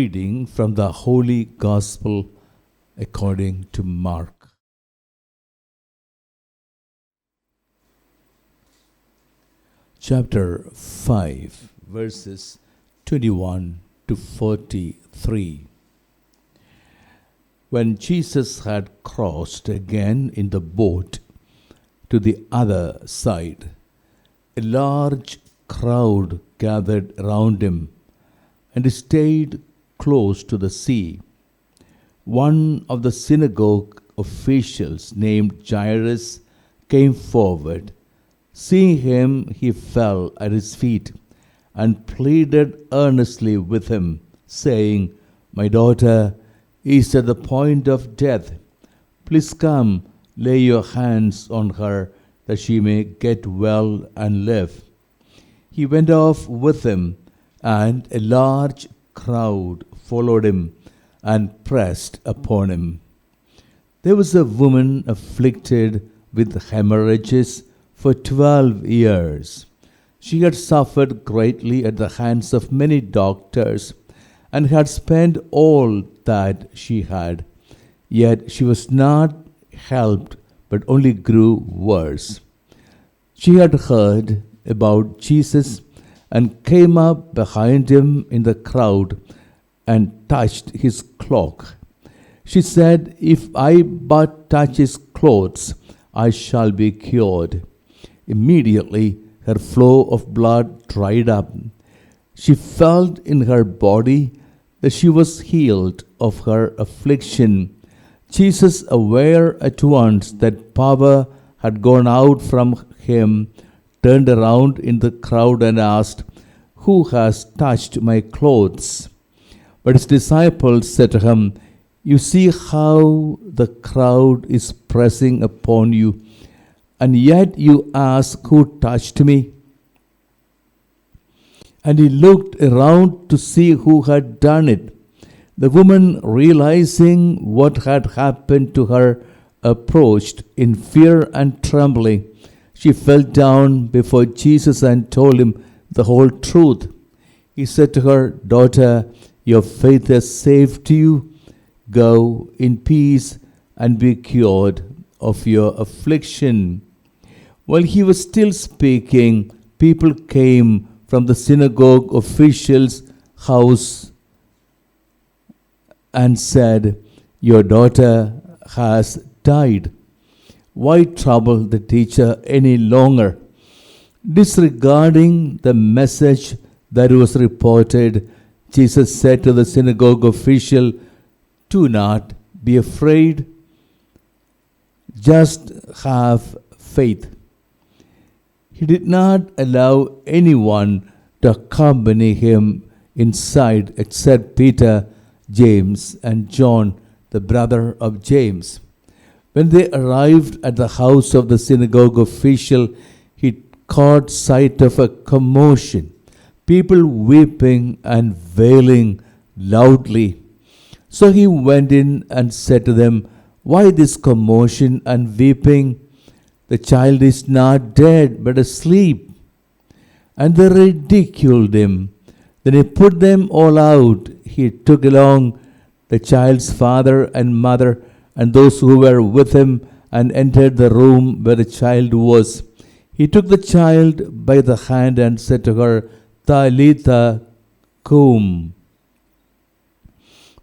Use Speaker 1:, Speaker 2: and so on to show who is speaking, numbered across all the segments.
Speaker 1: reading from the Holy Gospel according to Mark. Chapter 5, verses 21 to 43. When Jesus had crossed again in the boat to the other side, a large crowd gathered around him, and he stayed close to the sea. One of the synagogue officials named Jairus came forward. Seeing him, he fell at his feet and pleaded earnestly with him, saying, "My daughter is at the point of death. Please come, lay your hands on her, that she may get well and live." He went off with him, and a large crowd followed him and pressed upon him. There was a woman afflicted with hemorrhages for 12 years. She had suffered greatly at the hands of many doctors and had spent all that she had. Yet she was not helped, but only grew worse. She had heard about Jesus and came up behind him in the crowd and touched his cloak. She said, "If I but touch his clothes, I shall be cured." Immediately her flow of blood dried up. She felt in her body that she was healed of her affliction. Jesus, aware at once that power had gone out from him, turned around in the crowd and asked, "Who has touched my clothes?" But his disciples said to him, "You see how the crowd is pressing upon you, and yet you ask, 'Who touched me?'" And he looked around to see who had done it. The woman, realizing what had happened to her, approached in fear and trembling. She fell down before Jesus and told him the whole truth. He said to her, "Daughter, your faith has saved you. Go in peace and be cured of your affliction." While he was still speaking, people came from the synagogue official's house and said, "Your daughter has died. Why trouble the teacher any longer?" Disregarding the message that was reported, Jesus said to the synagogue official, "Do not be afraid. Just have faith." He did not allow anyone to accompany him inside except Peter, James, and John, the brother of James. When they arrived at the house of the synagogue official, he caught sight of a commotion, people weeping and wailing loudly. So he went in and said to them, "Why this commotion and weeping? The child is not dead, but asleep." And they ridiculed him. Then he put them all out. He took along the child's father and mother and those who were with him and entered the room where the child was. He took the child by the hand and said to her, "Talitha cum,"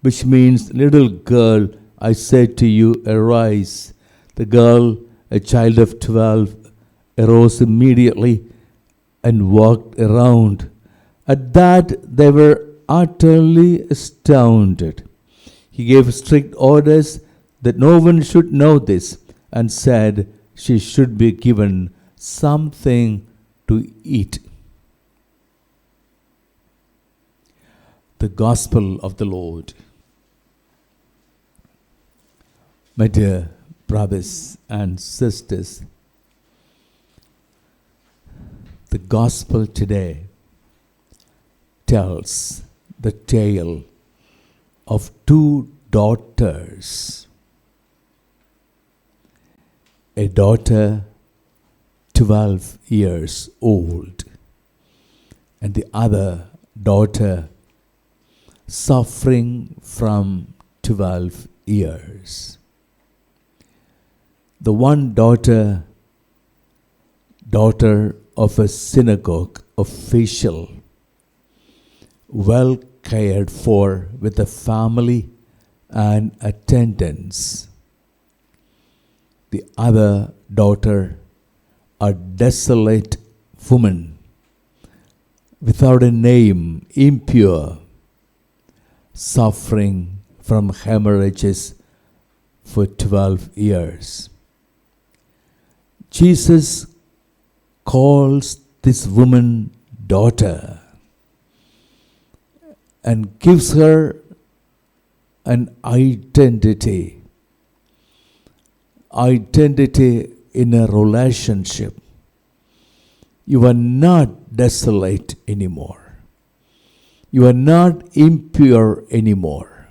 Speaker 1: which means, "Little girl, I say to you, arise." The girl, a child of 12, arose immediately and walked around. At that they were utterly astounded. He gave strict orders that no one should know this, and said she should be given something to eat. The Gospel of the Lord. My dear brothers and sisters, the Gospel today tells the tale of two daughters. A daughter 12 years old, and the other daughter suffering from 12 years. The one daughter of a synagogue official, well cared for with a family and attendants. The other daughter, a desolate woman, without a name, impure, suffering from hemorrhages for 12 years. Jesus calls this woman daughter and gives her an identity in a relationship. You are not desolate anymore. You are not impure anymore.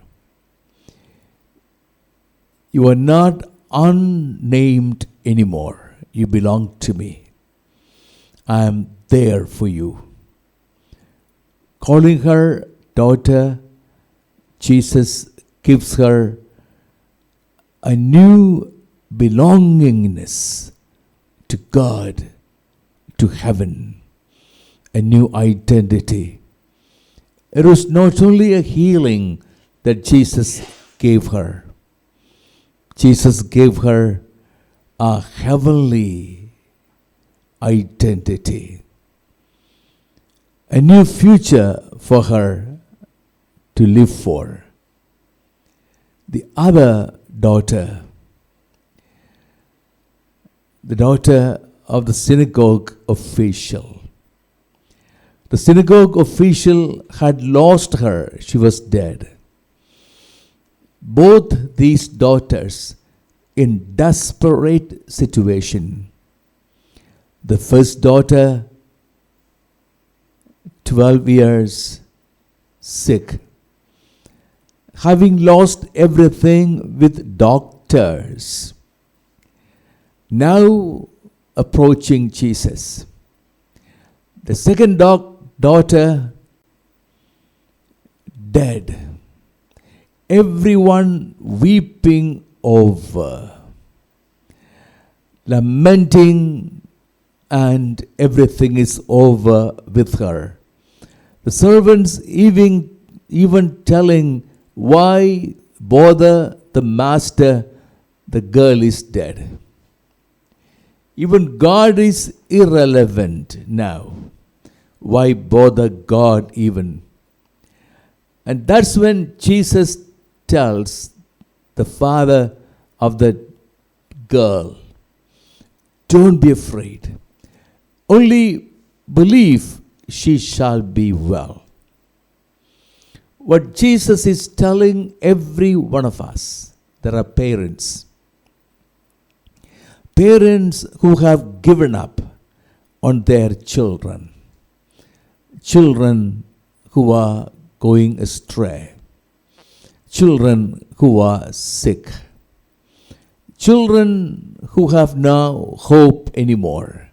Speaker 1: You are not unnamed anymore. You belong to me. I am there for you. Calling her daughter, Jesus gives her a new belongingness to God, to heaven, a new identity. It was not only a healing that Jesus gave her. Jesus gave her a heavenly identity, a new future for her to live for. The other daughter, the daughter of the synagogue official. The synagogue official had lost her. She was dead. Both these daughters in desperate situation. The first daughter, 12 years, sick, having lost everything with doctors, now approaching Jesus. The second daughter, dead, everyone weeping over, lamenting, and everything is over with her. The servants even telling, why bother the master? The girl is dead. Even God is irrelevant now. Why bother God even? And that's when Jesus tells the father of the girl, don't be afraid. Only believe she shall be well. What Jesus is telling every one of us, there are parents who have given up on their children who are going astray, children who are sick, children who have no hope anymore,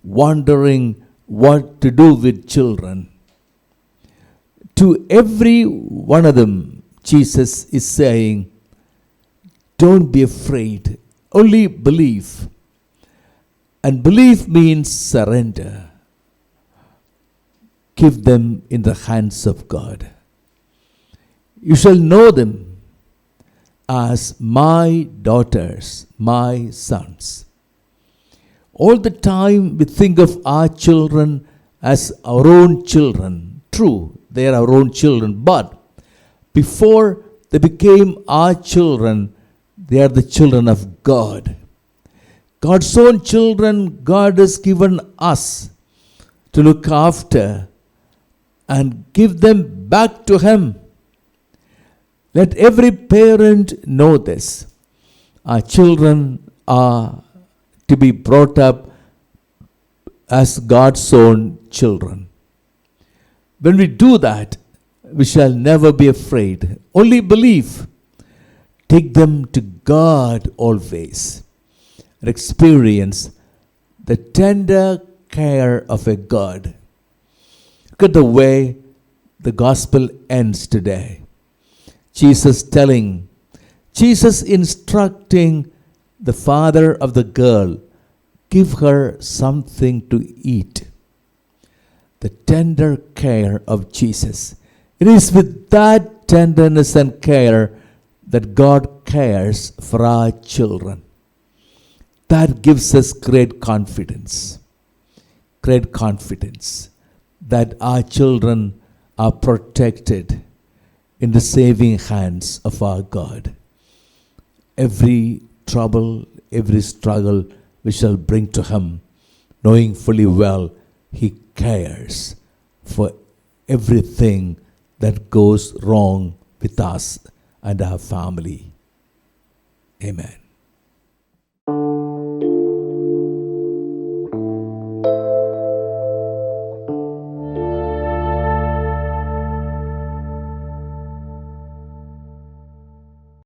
Speaker 1: wondering what to do with children. To every one of them, Jesus is saying, don't be afraid, only believe. And belief means surrender. Give them in the hands of God. You shall know them as my daughters, my sons. All the time we think of our children as our own children. True, they are our own children, but before they became our children, they are the children of God. God's own children, God has given us to look after and give them back to Him. Let every parent know this. Our children are to be brought up as God's own children. When we do that, we shall never be afraid. Only believe. Take them to God always and experience the tender care of a God. Look at the way the gospel ends today. Jesus instructing the father of the girl, give her something to eat. The tender care of Jesus. It is with that tenderness and care that God cares for our children. That gives us great confidence that our children are protected in the saving hands of our God. Every trouble, every struggle we shall bring to Him, knowing fully well He cares for everything that goes wrong with us and our family. Amen.